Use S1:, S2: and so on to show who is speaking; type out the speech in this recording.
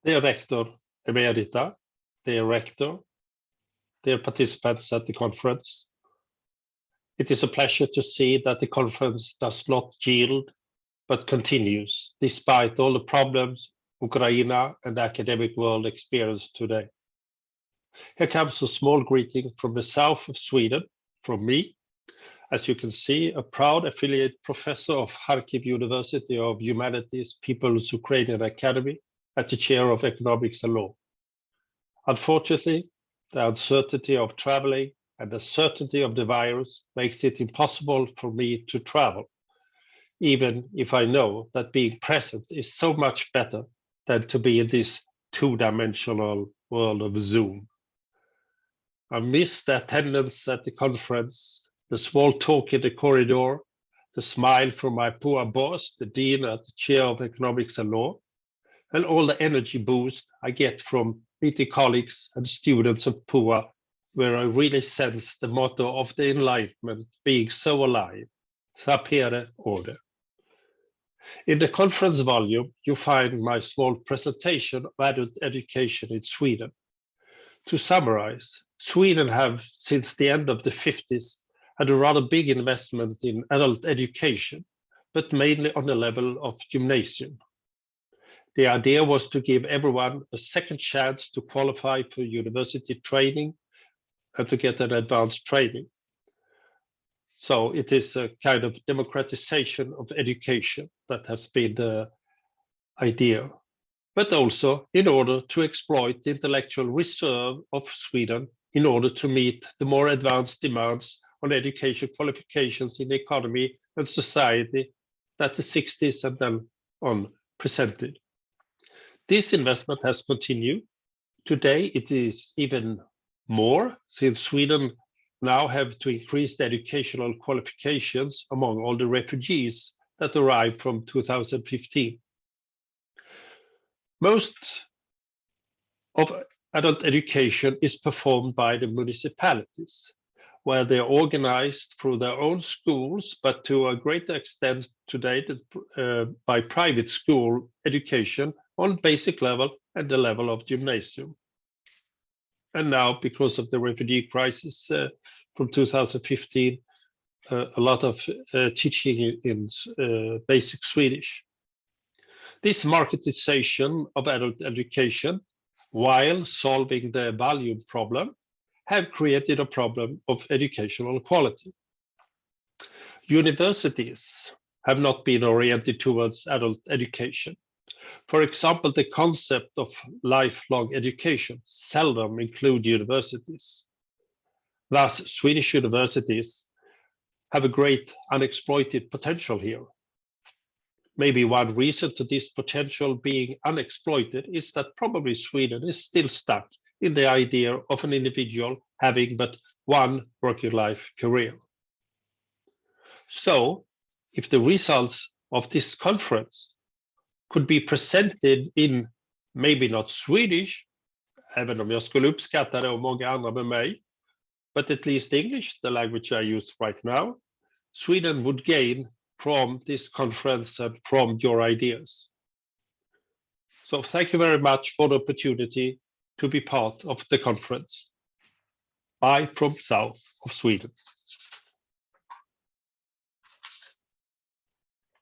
S1: Dear Rector Emerita, dear Rector, dear participants at the conference, it is a pleasure to see that the conference does not yield, but continues, despite all the problems Ukraine and the academic world experience today. Here comes a small greeting from the south of Sweden, from me. As you can see, a proud affiliate professor of Kharkiv University of Humanities, People's Ukrainian Academy, at the chair of economics and law. Unfortunately, the uncertainty of traveling and the certainty of the virus makes it impossible for me to travel, even if I know that being present is so much better than to be in this two-dimensional world of Zoom. I miss the attendance at the conference, the small talk in the corridor, the smile from my PUA boss, the dean at the chair of economics and law, and all the energy boost I get from meeting colleagues and students of PUA, where I really sense the motto of the Enlightenment being so alive, sapere aude. In the conference volume, you find my small presentation of adult education in Sweden. To summarize, Sweden have, since the end of the 50s, had a rather big investment in adult education, but mainly on the level of gymnasium. The idea was to give everyone a second chance to qualify for university training and to get an advanced training. So it is a kind of democratization of education that has been the idea, but also in order to exploit the intellectual reserve of Sweden in order to meet the more advanced demands on education qualifications in the economy and society that the 60s and then on presented. This investment has continued. Today it is even more, since Sweden now have to increase the educational qualifications among all the refugees that arrived from 2015. Most of adult education is performed by the municipalities, where they are organized through their own schools, but to a greater extent today by private school education on basic level and the level of gymnasium. And now, because of the refugee crisis from 2015, a lot of teaching in basic Swedish. This marketization of adult education, while solving the value problem, have created a problem of educational quality. Universities have not been oriented towards adult education. For example, the concept of lifelong education seldom include universities. Thus, Swedish universities have a great unexploited potential here. Maybe one reason to this potential being unexploited is that probably Sweden is still stuck in the idea of an individual having but one working life career. So, if the results of this conference could be presented in, maybe not Swedish, även om jag skulle uppskatta det och många andra med mig, but at least English, the language I use right now, Sweden would gain from this conference and from your ideas. So thank you very much for the opportunity to be part of the conference. Bye from south of Sweden.